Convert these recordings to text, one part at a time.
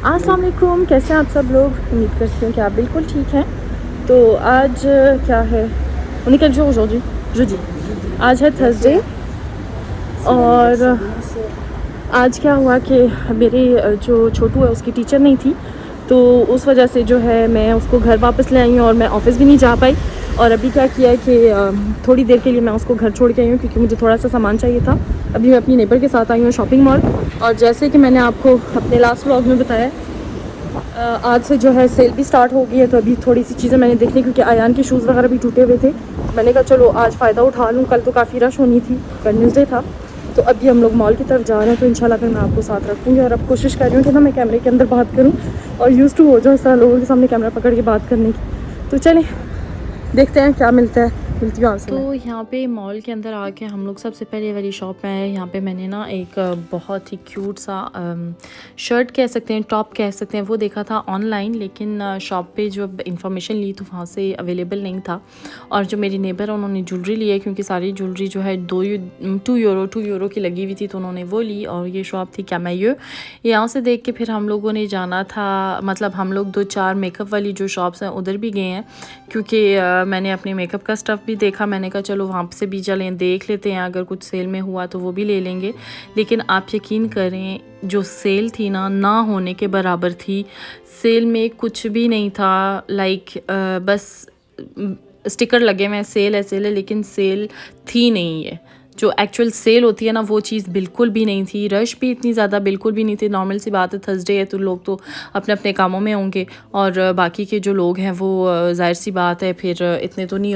अस्सलाम वालेकुम, कैसे हैं आप सब लोग। उम्मीद करती हूँ कि आप बिल्कुल ठीक हैं। तो आज क्या है, on est quel jour aujourd'hui? Jeudi। आज है थर्सडे और आज क्या हुआ कि मेरी जो छोटू है उसकी टीचर नहीं थी, तो उस वजह से जो है मैं उसको घर वापस ले आई हूँ और मैं ऑफ़िस भी नहीं जा पाई। और अभी क्या किया है कि थोड़ी देर के लिए मैं उसको घर छोड़ के आई हूँ क्योंकि मुझे थोड़ा सा सामान चाहिए था। अभी मैं अपनी नेबर के साथ आई हूँ शॉपिंग मॉल। और जैसे कि मैंने आपको अपने लास्ट व्लॉग में बताया, आज से जो है सेल भी स्टार्ट हो गई है। तो अभी थोड़ी सी चीज़ें मैंने देखनी, क्योंकि आयान के शूज़ वगैरह भी टूटे हुए थे। मैंने कहा चलो आज फ़ायदा उठा लूँ, कल तो काफ़ी रश होनी थी, वेडनेसडे था। तो अभी हम लोग मॉल की तरफ जा रहे हैं, तो इंशाल्लाह फिर मैं आपको साथ रखूँगी। और अब कोशिश कर रही हूँ कि ना मैं कैमरे के अंदर बात करूँ और यूज़ टू हो जाऊँ इस तरह लोगों के सामने कैमरा पकड़ के बात करने की। तो चलें देखते हैं क्या मिलता है, मिलती हूँ आपसे। तो यहाँ पे मॉल के अंदर आके हम लोग सबसे पहले वाली शॉप में आए। यहाँ पे मैंने ना एक बहुत ही क्यूट सा शर्ट कह सकते हैं, टॉप कह सकते हैं, वो देखा था ऑनलाइन, लेकिन शॉप पे जो इन्फॉर्मेशन ली तो वहाँ से अवेलेबल नहीं था। और जो मेरी नेबर है उन्होंने ज्वेलरी ली है, क्योंकि सारी ज्वेलरी जो है 2 यूरो की लगी हुई थी, तो उन्होंने वो ली। और ये शॉप थी कैमेयो। यहाँ से देख के फिर हम लोगों ने जाना था, मतलब हम लोग 2-4 मेकअप वाली जो शॉप्स हैं उधर भी गए हैं, क्योंकि मैंने अपने मेकअप का स्टफ़ भी देखा। मैंने कहा चलो वहाँ से भी चलें, देख लेते हैं, अगर कुछ सेल में हुआ तो वो भी ले लेंगे। लेकिन आप यकीन करें, जो सेल थी ना होने के बराबर थी। सेल में कुछ भी नहीं था, लाइक बस स्टिकर लगे हुए हैं, सेल है, लेकिन सेल थी नहीं है। जो एक्चुअल सेल होती है ना, वो चीज़ बिल्कुल भी नहीं थी। रश भी इतनी ज़्यादा बिल्कुल भी नहीं थी। नॉर्मल सी बात है, थर्सडे है तो लोग तो अपने अपने कामों में होंगे, और बाकी के जो लोग हैं वो ज़ाहिर सी बात है फिर इतने तो नहीं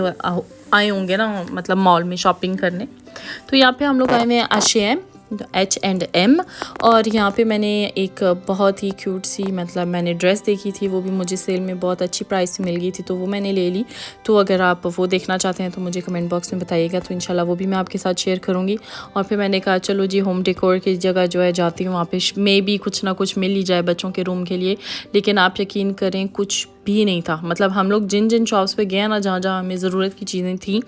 आए होंगे ना, मतलब मॉल में शॉपिंग करने। तो यहाँ पे हम लोग आए हुए हैं H&M, H&M। और यहाँ पे मैंने एक बहुत ही क्यूट सी, मतलब मैंने ड्रेस देखी थी, वो भी मुझे सेल में बहुत अच्छी प्राइस में मिल गई थी, तो वो मैंने ले ली। तो अगर आप वो देखना चाहते हैं तो मुझे कमेंट बॉक्स में बताइएगा, तो इंशाल्लाह वो भी मैं आपके साथ शेयर करूँगी। और फिर मैंने कहा चलो जी होम डेकोर की जगह जो है जाती हूँ, वहाँ पे मे भी कुछ ना कुछ मिल ही जाए बच्चों के रूम के लिए। लेकिन आप यकीन करें कुछ भी नहीं था। मतलब हम लोग जिन शॉप्स पे गए ना, जहाँ हमें ज़रूरत की चीज़ें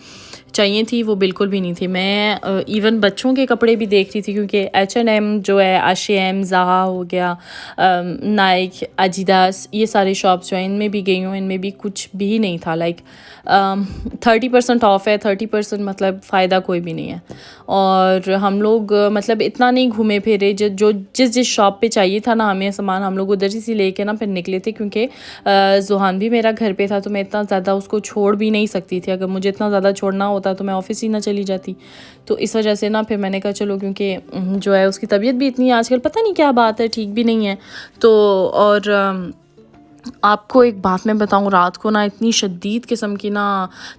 चाहिए थी, वो बिल्कुल भी नहीं थी। मैं इवन बच्चों के कपड़े भी देख रही थी, क्योंकि H&M जो है, H&M, ज़हा हो गया, नाइक, एडिडास, ये सारे शॉप्स जो हैं इनमें भी गई हूँ, इनमें भी कुछ भी नहीं था। लाइक 30% ऑफ है, 30% मतलब फ़ायदा कोई भी नहीं है। और हम लोग मतलब इतना नहीं घूमे फिरे, जो जिस शॉप पे चाहिए था ना हमें सामान, हम लोग उधर से लेके ना फिर निकले थे, क्योंकि ज़ुहान भी मेरा घर पे था, तो मैं इतना ज़्यादा उसको छोड़ भी नहीं सकती थी। अगर मुझे इतना ज़्यादा छोड़ना होता तो मैं ऑफ़िस ही ना चली जाती। तो इस वजह से ना फिर मैंने कहा चलो, क्योंकि जो है उसकी तबीयत भी इतनी आजकल पता नहीं क्या बात है, ठीक भी नहीं है। तो और आपको एक बात मैं बताऊं, रात को ना इतनी शदीद किस्म की ना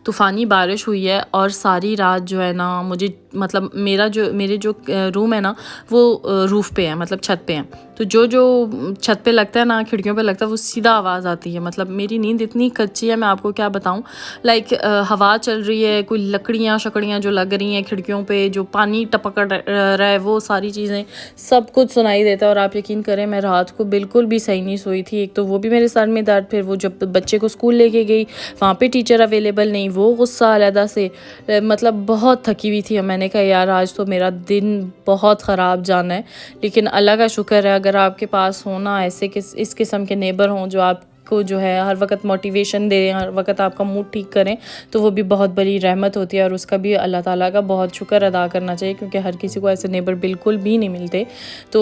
तूफ़ानी बारिश हुई है, और सारी रात जो है ना मुझे, मतलब मेरे जो रूम है ना वो रूफ़ पे है, मतलब छत पे है। तो जो छत पे लगता है ना, खिड़कियों पे लगता है, वो सीधा आवाज़ आती है। मतलब मेरी नींद इतनी कच्ची है, मैं आपको क्या बताऊं। लाइक हवा चल रही है, कोई लकड़ियाँ शकड़ियाँ जो लग रही हैं खिड़कियों पे, जो पानी टपक रहा है, वो सारी चीज़ें सब कुछ सुनाई देता है। और आप यकीन करें, मैं रात को बिल्कुल भी सही नहीं सोई थी। एक तो वो भी मेरे सर में दर्द, फिर वो जब बच्चे को स्कूल लेके गई, वहाँ पे टीचर अवेलेबल नहीं, वो गुस्सा अलहदा से, मतलब बहुत थकी हुई थी। मैंने कहा यार आज तो मेरा दिन बहुत ख़राब जाना है। लेकिन अल्लाह का शुक्र है, अगर आपके पास हो ना ऐसे इस किस्म के नेबर हों जो आपको जो है हर वक्त मोटिवेशन दें, हर वक्त आपका मूड ठीक करें, तो वो भी बहुत बड़ी रहमत होती है। और उसका भी अल्लाह ताला का बहुत शुक्र अदा करना चाहिए, क्योंकि हर किसी को ऐसे नेबर बिल्कुल भी नहीं मिलते। तो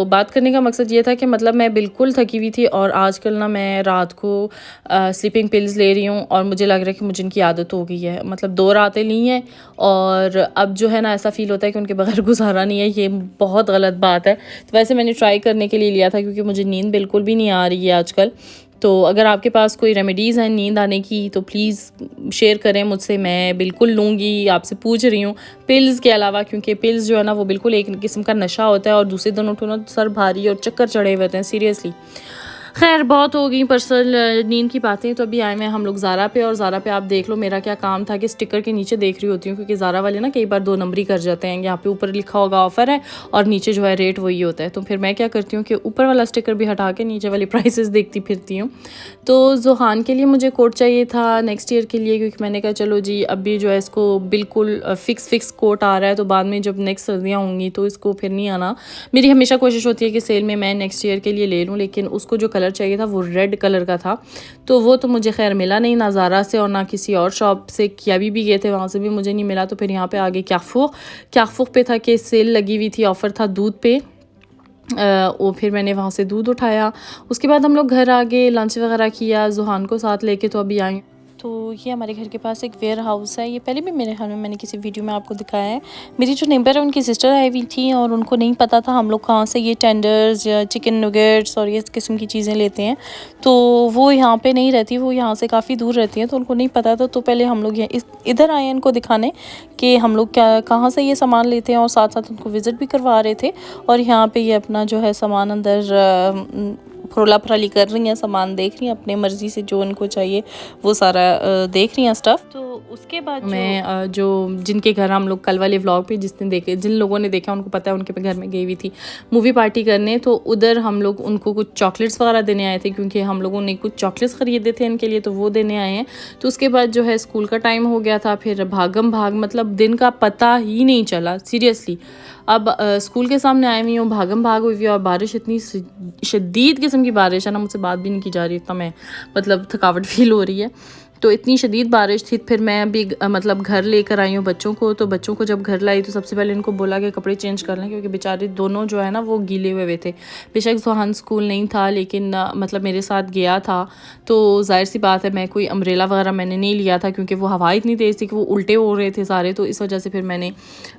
बात करने का मकसद ये था कि मतलब मैं बिल्कुल थकी हुई थी, और आजकल ना मैं रात को स्लीपिंग पिल्स ले रही हूँ, और मुझे लग रहा है कि मुझे इनकी आदत हो गई है। मतलब 2 रातें ली हैं, और अब जो है ना ऐसा फ़ील होता है कि उनके बगैर गुजारा नहीं है। ये बहुत गलत बात है। तो वैसे मैंने ट्राई करने के लिए लिया था, क्योंकि मुझे नींद बिल्कुल भी नहीं आ रही है आजकल। तो अगर आपके पास कोई रेमेडीज़ हैं नींद आने की, तो प्लीज़ शेयर करें मुझसे, मैं बिल्कुल लूँगी। आपसे पूछ रही हूँ पिल्स के अलावा, क्योंकि पिल्स जो है ना वो बिल्कुल एक किस्म का नशा होता है, और दूसरे दिन उठो ना सर भारी और चक्कर चढ़े हुए होते हैं सीरियसली। खैर बहुत हो गई पर्सनल नींद की बातें। तो अभी आए हुए हम लोग ज़ारा पे, और ज़ारा पे आप देख लो मेरा क्या काम था कि स्टिकर के नीचे देख रही होती हूँ, क्योंकि ज़ारा वाले ना कई बार 2 नंबरी कर जाते हैं। यहाँ पे ऊपर लिखा होगा ऑफ़र है और नीचे जो है रेट वही होता है। तो फिर मैं क्या करती हूँ कि ऊपर वाला स्टिकर भी हटा के नीचे वाली प्राइसेस देखती फिरती हूँ। तो ज़ोहान के लिए मुझे कोट चाहिए था नेक्स्ट ईयर के लिए, क्योंकि मैंने कहा चलो जी अभी जो है इसको बिल्कुल फ़िक्स कोट आ रहा है, तो बाद में जब नेक्स्ट सर्दियाँ होंगी तो इसको फिर नहीं आना। मेरी हमेशा कोशिश होती है कि सेल में मैं नेक्स्ट ईयर के लिए ले लूँ, लेकिन उसको जो कलर चाहिए था वो रेड कलर का था, तो वो तो मुझे खैर मिला नहीं, ना ज़ारा से और ना किसी और शॉप से। किया भी गए थे, वहाँ से भी मुझे नहीं मिला। तो फिर यहाँ पे आगे क्याफूक पे था कि सेल लगी हुई थी, ऑफ़र था दूध पे। वो फिर मैंने वहाँ से दूध उठाया। उसके बाद हम लोग घर आ गए, लंच वगैरह किया, ज़ुहान को साथ लेके तो अभी आई। तो ये हमारे घर के पास एक वेयर हाउस है। ये पहले भी मेरे ख्याल में मैंने किसी वीडियो में आपको दिखाया है। मेरी जो नेबर है उनकी सिस्टर आई हुई थी और उनको नहीं पता था हम लोग कहाँ से ये टेंडर्स या चिकन नगेट्स और ये किस्म की चीज़ें लेते हैं। तो वो यहाँ पे नहीं रहती, वो यहाँ से काफ़ी दूर रहती हैं, तो उनको नहीं पता था। तो पहले हम लोग इधर आए इनको दिखाने कि हम लोग कहाँ से ये सामान लेते हैं, और साथ साथ उनको विज़िट भी करवा रहे थे। और यहाँ पर ये अपना जो है सामान अंदर फरोला फराली कर रही हैं, सामान देख रही हैं अपने मर्ज़ी से, जो उनको चाहिए वो सारा देख रही हैं स्टफ़। तो उसके बाद मैं जो जिनके घर हम लोग कल वाले व्लॉग पे जिन लोगों ने देखा उनको पता है, उनके घर में गई हुई थी मूवी पार्टी करने। तो उधर हम लोग उनको कुछ चॉकलेट्स वगैरह देने आए थे, क्योंकि हम लोगों ने कुछ चॉकलेट्स ख़रीदे थे इनके लिए, तो वो देने आए हैं। तो उसके बाद जो है स्कूल का टाइम हो गया था, फिर भागम भाग, मतलब दिन का पता ही नहीं चला सीरियसली। अब स्कूल के सामने आई हुई हूँ, भागम भाग हुई है, और बारिश इतनी शदीद किस्म की बारिश है ना, मुझसे बात भी नहीं की जा रही, इतना मैं मतलब थकावट फील हो रही है। तो इतनी शदीद बारिश थी। फिर मैं अभी मतलब घर लेकर आई हूँ बच्चों को। तो बच्चों को जब घर लाई तो सबसे पहले इनको बोला कि कपड़े चेंज कर लें, क्योंकि बेचारे दोनों जो है ना वो गीले हुए थे। बेशक ज़ुहान स्कूल नहीं था, लेकिन मतलब मेरे साथ गया था, तो जाहिर सी बात है मैं कोई अम्ब्रेला वगैरह मैंने नहीं लिया था, क्योंकि वो हवा इतनी तेज़ थी कि वो उल्टे हो रहे थे सारे। तो इस वजह से फिर मैंने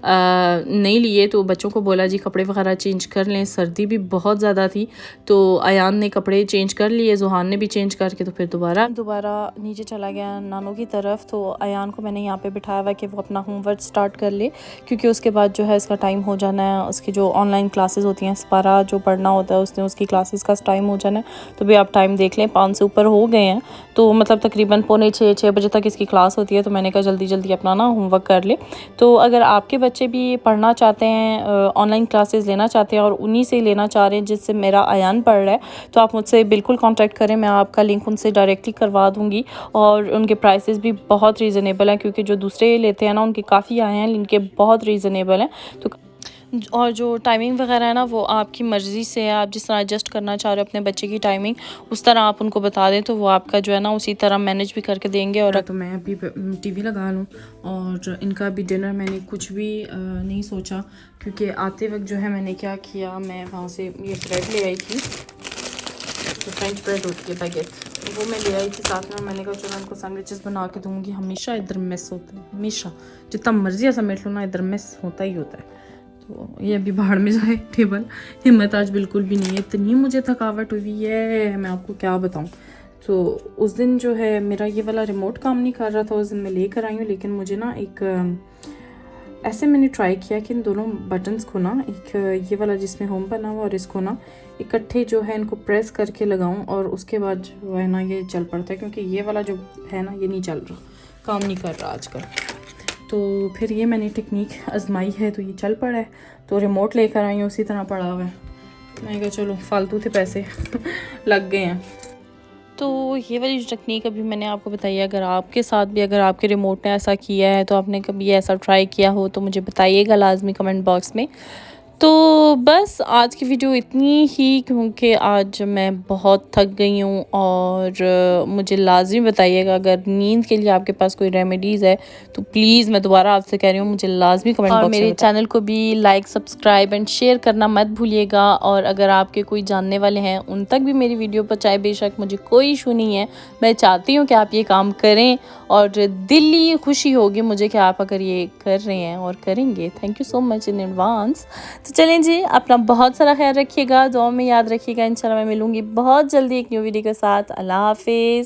नहीं लिए। तो बच्चों को बोला जी कपड़े वगैरह चेंज कर लें, सर्दी भी बहुत ज़्यादा थी। तो अयान ने कपड़े चेंज कर लिए, ज़ुहान ने भी चेंज करके तो फिर दोबारा नीचे चला गया नानों की तरफ। तो अयान को मैंने यहाँ पे बिठाया हुआ कि वो अपना होमवर्क स्टार्ट कर ले, क्योंकि उसके बाद जो है इसका टाइम हो जाना है। उसकी जो ऑनलाइन क्लासेस होती हैं, स्पारा जो पढ़ना होता है उसकी क्लासेस का टाइम हो जाना है। तो भी आप टाइम देख लें, 5 से ऊपर हो गए हैं, तो मतलब तकरीबन 5:45-6 बजे तक इसकी क्लास होती है। तो मैंने कहा जल्दी अपना ना होमवर्क कर ले। तो अगर आपके बच्चे भी पढ़ना चाहते हैं, ऑनलाइन क्लासेस लेना चाहते हैं और उन्हीं से लेना चाह रहे हैं जिससे मेरा अयान पढ़ रहा है, तो आप मुझसे बिल्कुल कांटेक्ट करें, मैं आपका लिंक उनसे डायरेक्टली करवा दूँगी। और उनके प्राइसेस भी बहुत रीज़नेबल हैं, क्योंकि जो दूसरे लेते हैं ना उनके काफ़ी आए हैं, इनके बहुत रीज़नेबल हैं। तो और जो टाइमिंग वगैरह है ना वो आपकी मर्ज़ी से है, आप जिस तरह एडजस्ट करना चाह रहे हो अपने बच्चे की टाइमिंग, उस तरह आप उनको बता दें तो वो आपका जो है ना उसी तरह मैनेज भी करके देंगे। और तो मैं अभी टीवी लगा लूँ, और इनका भी डिनर मैंने कुछ भी नहीं सोचा, क्योंकि आते वक्त जो है मैंने क्या किया, मैं वहाँ से ये ब्रेड ले आई थी, तो फ्रेंच ब्रेड होती है पैकेट, वो मैं ले आई थी साथ में। मैंने कहा चलो उनको सैंडविचेस बना के दूँगी। हमेशा इधर मिस होता है, हमेशा जितना मर्जी समेट लो ना इधर मिस होता ही होता है। तो ये अभी बाहर में जाए टेबल, हिम्मत आज बिल्कुल भी नहीं है, इतनी मुझे थकावट हुई है मैं आपको क्या बताऊँ। तो उस दिन जो है मेरा ये वाला रिमोट काम नहीं कर रहा था, उस दिन मैं लेकर आई हूँ, लेकिन मुझे ना एक ऐसे मैंने ट्राई किया कि इन दोनों बटन्स को ना, एक ये वाला जिसमें होम बना हुआ और इसको ना इकट्ठे जो है इनको प्रेस करके लगाऊं, और उसके बाद जो है ना ये चल पड़ता है, क्योंकि ये वाला जो है ना ये नहीं चल रहा, काम नहीं कर रहा आजकल। तो फिर ये मैंने टेक्निक आजमाई है, तो ये चल पड़ा है। तो रिमोट लेकर आई हूँ, उसी तरह पड़ा हुआ है। मैं कहा चलो फालतू थे पैसे लग गए हैं। तो ये वाली जो टेक्निक अभी मैंने आपको बताई है, अगर आपके साथ भी, अगर आपके रिमोट ने ऐसा किया है, तो आपने कभी ऐसा ट्राई किया हो तो मुझे बताइएगा लाजमी कमेंट बॉक्स में। तो बस आज की वीडियो इतनी ही, क्योंकि आज मैं बहुत थक गई हूँ। और मुझे लाजमी बताइएगा अगर नींद के लिए आपके पास कोई रेमेडीज़ है, तो प्लीज़ मैं दोबारा आपसे कह रही हूँ मुझे लाजमी कमेंट बॉक्स में। मेरे चैनल को भी लाइक, सब्सक्राइब एंड शेयर करना मत भूलिएगा। और अगर आपके कोई जानने वाले हैं उन तक भी मेरी वीडियो पहुँचाए, बेशक मुझे कोई इशू नहीं है, मैं चाहती हूँ कि आप ये काम करें, और दिली खुशी होगी मुझे कि आप अगर ये कर रहे हैं और करेंगे। Thank you so much in advance. तो चलें जी, अपना बहुत सारा ख्याल रखिएगा, दुआ में याद रखिएगा। इंशाल्लाह मैं मिलूँगी बहुत जल्दी एक न्यू वीडियो के साथ। अल्लाह हाफिज़।